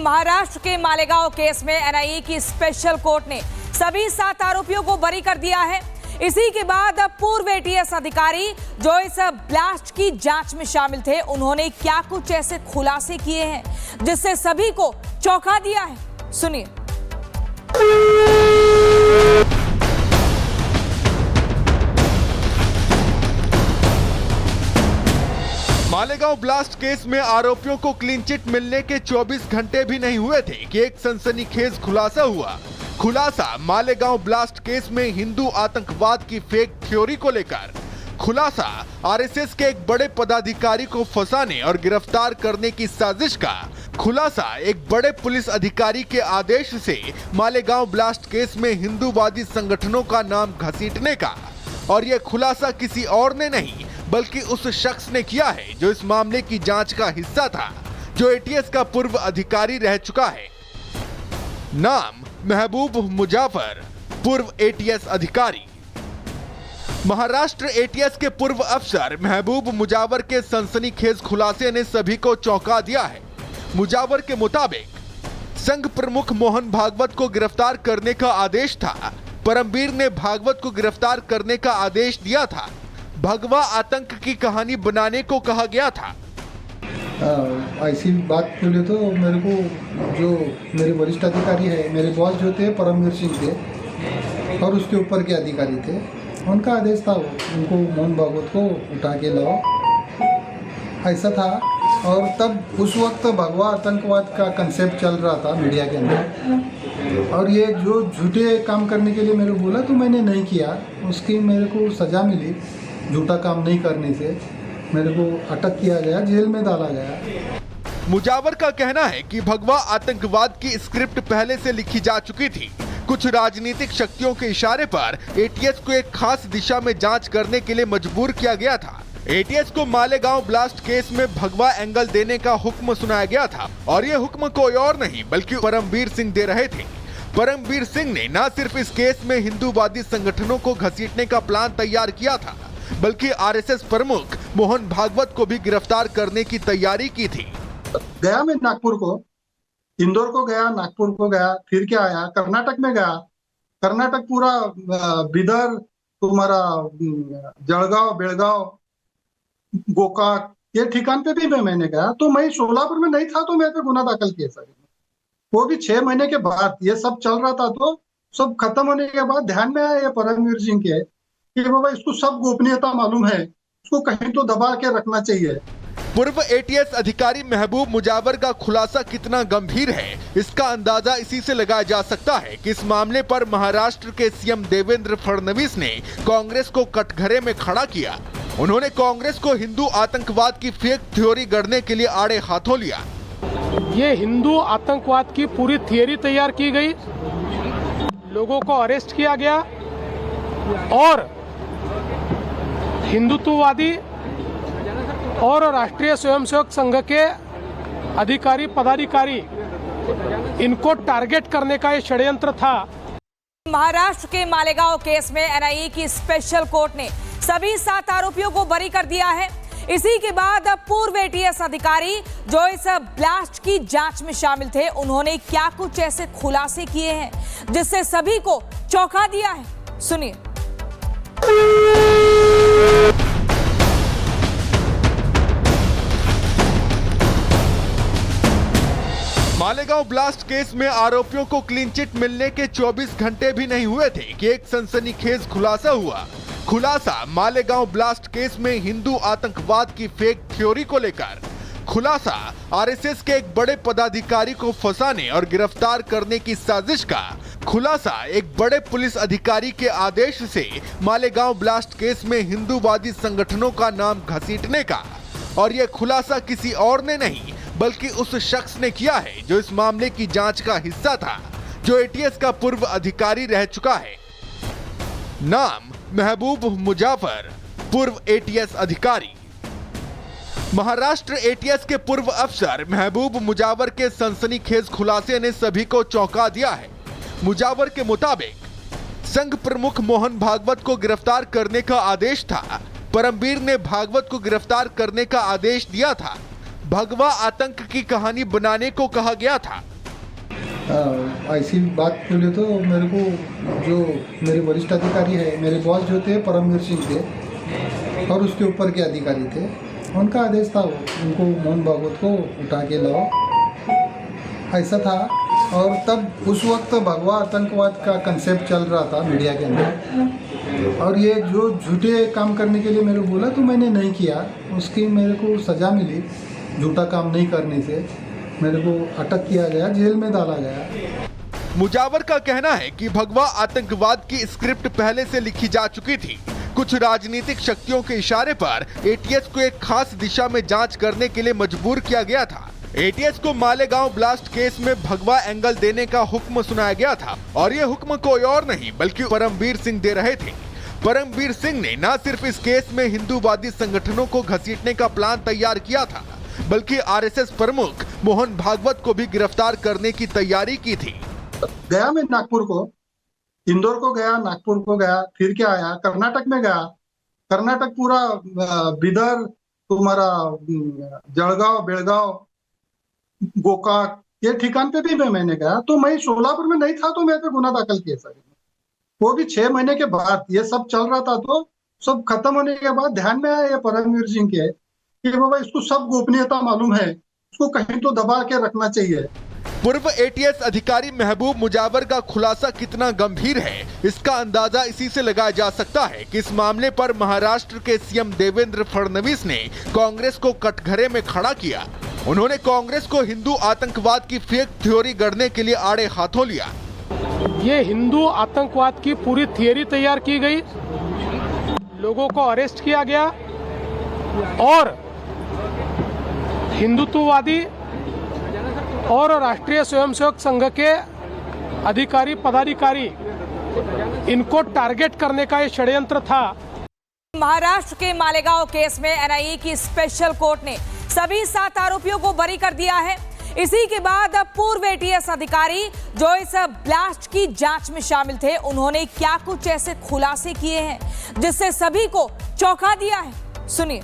महाराष्ट्र के मालेगांव केस में एनआईए की स्पेशल कोर्ट ने सभी 7 आरोपियों को बरी कर दिया है। इसी के बाद पूर्व एटीएस अधिकारी जो इस ब्लास्ट की जांच में शामिल थे, उन्होंने क्या कुछ ऐसे खुलासे किए हैं जिससे सभी को चौंका दिया है। सुनिए। मालेगांव ब्लास्ट केस में आरोपियों को क्लीन चिट मिलने के 24 घंटे भी नहीं हुए थे कि एक सनसनीखेज खुलासा हुआ। खुलासा मालेगांव ब्लास्ट केस में हिंदू आतंकवाद की फेक थ्योरी को लेकर। खुलासा आरएसएस के एक बड़े पदाधिकारी को फंसाने और गिरफ्तार करने की साजिश का। खुलासा एक बड़े पुलिस अधिकारी के आदेश से मालेगांव ब्लास्ट केस में हिंदूवादी संगठनों का नाम घसीटने का। और यह खुलासा किसी और ने नहीं बल्कि उस शख्स ने किया है जो इस मामले की जांच का हिस्सा था, जो एटीएस का पूर्व अधिकारी रह चुका है। नाम महबूब मुजाफर, पूर्व एटीएस अधिकारी। महाराष्ट्र एटीएस के पूर्व अफसर महबूब मुजावर के सनसनीखेज खुलासे ने सभी को चौंका दिया है। मुजावर के मुताबिक संघ प्रमुख मोहन भागवत को गिरफ्तार करने का आदेश था। परमवीर ने भागवत को गिरफ्तार करने का आदेश दिया था। भगवा आतंक की कहानी बनाने को कहा गया था। ऐसी बात बोले तो मेरे को जो मेरे वरिष्ठ अधिकारी है, मेरे बॉस जो थे परमवीर सिंह थे और उसके ऊपर के अधिकारी थे, उनका आदेश था उनको मोहन भागवत को उठा के लाओ, ऐसा था। और तब उस वक्त भगवा आतंकवाद का कंसेप्ट चल रहा था मीडिया के अंदर, और ये जो झूठे काम करने के लिए मेरे को बोला तो मैंने नहीं किया। उसकी मेरे को सज़ा मिली, झूठा काम नहीं करने से मेरे को अटक किया गया, जेल में डाला गया। मुजावर का कहना है कि भगवा आतंकवाद की स्क्रिप्ट पहले से लिखी जा चुकी थी। कुछ राजनीतिक शक्तियों के इशारे पर एटीएस को एक खास दिशा में जांच करने के लिए मजबूर किया गया था। एटीएस को मालेगांव ब्लास्ट केस में भगवा एंगल देने का हुक्म सुनाया गया था और ये हुक्म कोई और नहीं बल्कि परमवीर सिंह दे रहे थे। परमवीर सिंह ने न सिर्फ इस केस में हिंदूवादी संगठनों को घसीटने का प्लान तैयार किया था, बल्कि आरएसएस प्रमुख मोहन भागवत को भी गिरफ्तार करने की तैयारी की थी। गया मैं नागपुर को, इंदौर को गया, नागपुर को गया, फिर क्या आया, कर्नाटक में गया। कर्नाटक पूरा बिदर, तुम्हारा जळगांव, बेळगांव, गोकाक, ये ठिकान पे भी मैंने गया। तो मैं सोलापुर में नहीं था तो मैं पे गुना दाखिल किया सर, वो भी 6 महीने के बाद। ये सब चल रहा था तो सब खत्म होने के बाद ध्यान में आया ये परमवीर सिंह के कि बाबा इसको सब गोपनीयता मालूम है, इसको कहीं तो दबा के रखना चाहिए। पूर्व एटीएस अधिकारी महबूब मुजावर का खुलासा कितना गंभीर है, इसका अंदाजा इसी से लगाया जा सकता है कि इस मामले पर महाराष्ट्र के सीएम देवेंद्र फडणवीस ने कांग्रेस को कटघरे में खड़ा किया। उन्होंने कांग्रेस को हिंदू आतंकवाद की फेक थ्योरी गढ़ने के लिए आड़े हाथों लिया। ये हिंदू आतंकवाद की पूरी थियरी तैयार की गई, लोगों को अरेस्ट किया गया और हिंदुत्ववादी और राष्ट्रीय स्वयंसेवक संघ के अधिकारी पदाधिकारी, इनको टारगेट करने का ये षड्यंत्र था। महाराष्ट्र के मालेगांव केस में एनआईए की स्पेशल कोर्ट ने सभी 7 आरोपियों को बरी कर दिया है। इसी के बाद पूर्व एटीएस अधिकारी जो इस ब्लास्ट की जांच में शामिल थे, उन्होंने क्या कुछ ऐसे खुलासे किए हैं जिससे सभी को चौंका दिया है। सुनिए। मालेगांव ब्लास्ट केस में आरोपियों को क्लीन चिट मिलने के 24 घंटे भी नहीं हुए थे कि एक सनसनीखेज खुलासा हुआ। खुलासा मालेगांव ब्लास्ट केस में हिंदू आतंकवाद की फेक थ्योरी को लेकर। खुलासा आरएसएस के एक बड़े पदाधिकारी को फंसाने और गिरफ्तार करने की साजिश का। खुलासा एक बड़े पुलिस अधिकारी के आदेश से मालेगांव ब्लास्ट केस में हिंदूवादी संगठनों का नाम घसीटने का। और यह खुलासा किसी और ने नहीं बल्कि उस शख्स ने किया है जो इस मामले की जांच का हिस्सा था, जो एटीएस का पूर्व अधिकारी रह चुका है। नाम महबूब मुजाफर, पूर्व एटीएस अधिकारी। महाराष्ट्र एटीएस के पूर्व अफसर महबूब मुजावर के सनसनीखेज खुलासे ने सभी को चौंका दिया है। मुजावर के मुताबिक संघ प्रमुख मोहन भागवत को गिरफ्तार करने का आदेश था। परमवीर ने भागवत को गिरफ्तार करने का आदेश दिया था। भगवा आतंक की कहानी बनाने को कहा गया था। ऐसी बात बोले तो मेरे को जो मेरे वरिष्ठ अधिकारी है, मेरे बॉस जो थे परमवीर सिंह थे और उसके ऊपर के अधिकारी थे, उनका आदेश था उनको मोहन भागवत को उठा के लाओ, ऐसा था। और तब उस वक्त भगवा आतंकवाद का कंसेप्ट चल रहा था मीडिया के अंदर, और ये जो झूठे काम करने के लिए मेरे को बोला तो मैंने नहीं किया, उसकी मेरे को सज़ा मिली। झूठा काम नहीं करने से मेरे को अटक किया गया, जेल में डाला गया। मुजावर का कहना है कि भगवा आतंकवाद की स्क्रिप्ट पहले से लिखी जा चुकी थी। कुछ राजनीतिक शक्तियों के इशारे पर एटीएस को एक खास दिशा में जांच करने के लिए मजबूर किया गया था। एटीएस को मालेगांव ब्लास्ट केस में भगवा एंगल देने का हुक्म सुनाया गया था और ये हुक्म कोई और नहीं बल्कि परमवीर सिंह दे रहे थे। परमवीर सिंह ने न सिर्फ इस केस में हिंदूवादी संगठनों को घसीटने का प्लान तैयार किया था, बल्कि आरएसएस प्रमुख मोहन भागवत को भी गिरफ्तार करने की तैयारी की थी। गया मैं नागपुर को, इंदौर को गया, नागपुर को गया, फिर क्या आया, कर्नाटक में गया। कर्नाटक पूरा बिदर, तुम्हारा जलगांव, बेलगांव, गोकाक, ये ठिकान पे भी मैंने गया। तो मैं सोलापुर में नहीं था तो मेरे पे गुना दाखिल किया सर, वो भी 6 महीने के बाद। ये सब चल रहा था तो सब खत्म होने के बाद ध्यान में आया ये परमवीर सिंह के कि बाबा इसको सब गोपनीयता मालूम है, इसको कहीं तो दबा के रखना चाहिए। पूर्व एटीएस अधिकारी महबूब मुजावर का खुलासा कितना गंभीर है, इसका अंदाजा इसी से लगाया जा सकता है कि इस मामले पर महाराष्ट्र के सीएम देवेंद्र फडणवीस ने कांग्रेस को कटघरे में खड़ा किया। उन्होंने कांग्रेस को हिंदू आतंकवाद की फेक थ्योरी गढ़ने के लिए आड़े हाथों लिया। ये हिंदू आतंकवाद की पूरी थियरी तैयार की गई, लोगों को अरेस्ट किया गया और हिंदुत्ववादी और राष्ट्रीय स्वयंसेवक संघ के अधिकारी पदाधिकारी इनको टारगेट करने का ये षड्यंत्र था। महाराष्ट्र के मालेगांव केस में एनआईए की स्पेशल कोर्ट ने सभी 7 आरोपियों को बरी कर दिया है। इसी के बाद पूर्व एटीएस अधिकारी जो इस ब्लास्ट की जांच में शामिल थे, उन्होंने क्या कुछ ऐसे खुलासे किए हैं जिससे सभी को चौंका दिया है, सुनिए।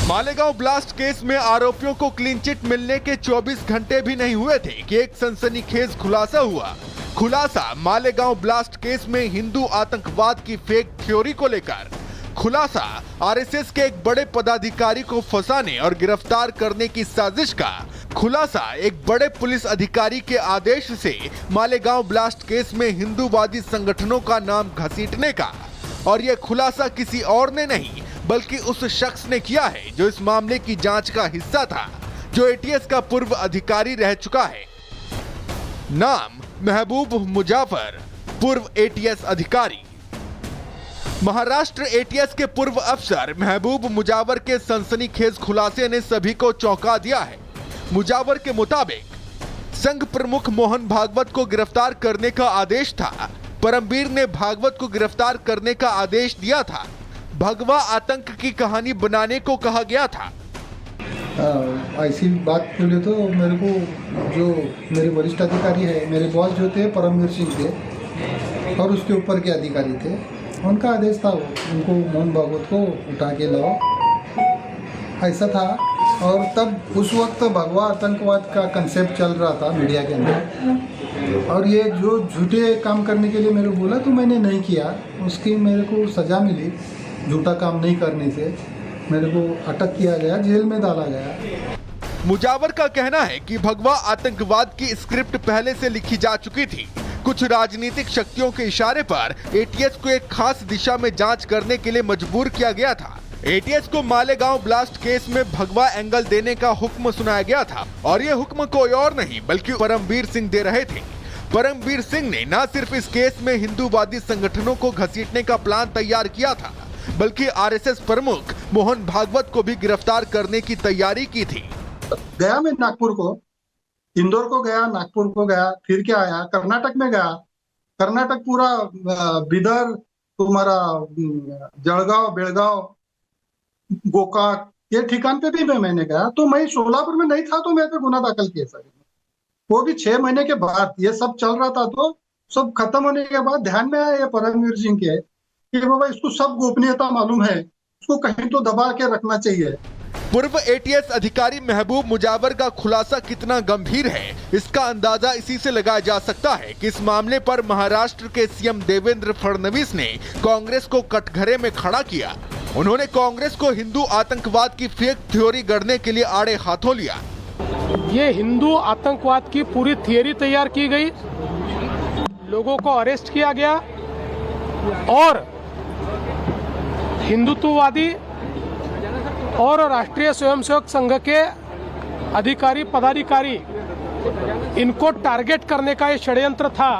मालेगांव ब्लास्ट केस में आरोपियों को क्लीन चिट मिलने के 24 घंटे भी नहीं हुए थे कि एक सनसनीखेज खुलासा हुआ। खुलासा मालेगांव ब्लास्ट केस में हिंदू आतंकवाद की फेक थ्योरी को लेकर। खुलासा आरएसएस के एक बड़े पदाधिकारी को फंसाने और गिरफ्तार करने की साजिश का। खुलासा एक बड़े पुलिस अधिकारी के आदेश से मालेगांव ब्लास्ट केस में हिंदूवादी संगठनों का नाम घसीटने का। और यह खुलासा किसी और ने नहीं बल्कि उस शख्स ने किया है जो इस मामले की जांच का हिस्सा था, जो एटीएस का पूर्व अधिकारी रह चुका है। नाम महबूब मुजावर, पूर्व एटीएस अधिकारी। महाराष्ट्र एटीएस के पूर्व अफसर महबूब मुजावर के सनसनीखेज खुलासे ने सभी को चौंका दिया है। मुजावर के मुताबिक संघ प्रमुख मोहन भागवत को गिरफ्तार करने का आदेश था। परमवीर ने भागवत को गिरफ्तार करने का आदेश दिया था। भगवा आतंक की कहानी बनाने को कहा गया था। ऐसी बात बोले तो मेरे को जो मेरे वरिष्ठ अधिकारी है, मेरे बॉस जो थे परमवीर सिंह थे और उसके ऊपर के अधिकारी थे, उनका आदेश था उनको मोहन भागवत को उठा के लाओ, ऐसा था। और तब उस वक्त भगवा आतंकवाद का कंसेप्ट चल रहा था मीडिया के अंदर, और ये जो झूठे काम करने के लिए मेरे को बोला तो मैंने नहीं किया, उसकी मेरे को सज़ा मिली। झूठा काम नहीं करने से मेरे को अटक किया गया, जेल में डाला गया। मुजावर का कहना है कि भगवा आतंकवाद की स्क्रिप्ट पहले से लिखी जा चुकी थी। कुछ राजनीतिक शक्तियों के इशारे पर एटीएस को एक खास दिशा में जांच करने के लिए मजबूर किया गया था। एटीएस को मालेगांव ब्लास्ट केस में भगवा एंगल देने का हुक्म सुनाया गया था और ये हुक्म कोई और नहीं बल्कि परमवीर सिंह दे रहे थे। परमवीर सिंह ने न सिर्फ इस केस में हिंदूवादी संगठनों को घसीटने का प्लान तैयार किया था, बल्कि आरएसएस प्रमुख मोहन भागवत को भी गिरफ्तार करने की तैयारी की थी। गया मैं नागपुर को, इंदौर को गया, नागपुर को गया, फिर क्या आया, कर्नाटक में गया। कर्नाटक पूरा बिदर, तुम्हारा जलगांव, बेलगांव, गोकाक, ये ठिकान पे भी मैंने गया। तो मैं सोलापुर में नहीं था तो मेरे पे गुना दाखिल किया सर, वो भी 6 महीने के बाद। ये सब चल रहा था तो सब खत्म होने के बाद ध्यान में आया ये परमवीर सिंह के कि बाबा इसको सब गोपनीयता मालूम है, उसको कहीं तो दबा के रखना चाहिए। पूर्व एटीएस अधिकारी महबूब मुजावर का खुलासा कितना गंभीर है, इसका अंदाजा इसी से लगाया जा सकता है कि इस मामले पर महाराष्ट्र के सीएम देवेंद्र फडणवीस ने कांग्रेस को कटघरे में खड़ा किया। उन्होंने कांग्रेस को हिंदू आतंकवाद की फेक थ्योरी गढ़ने के लिए आड़े हाथों लिया। ये हिंदू आतंकवाद की पूरी थियरी तैयार की गई, लोगों को अरेस्ट किया गया और हिंदुत्ववादी और राष्ट्रीय स्वयंसेवक संघ के अधिकारी पदाधिकारी इनको टारगेट करने का ये षड्यंत्र था।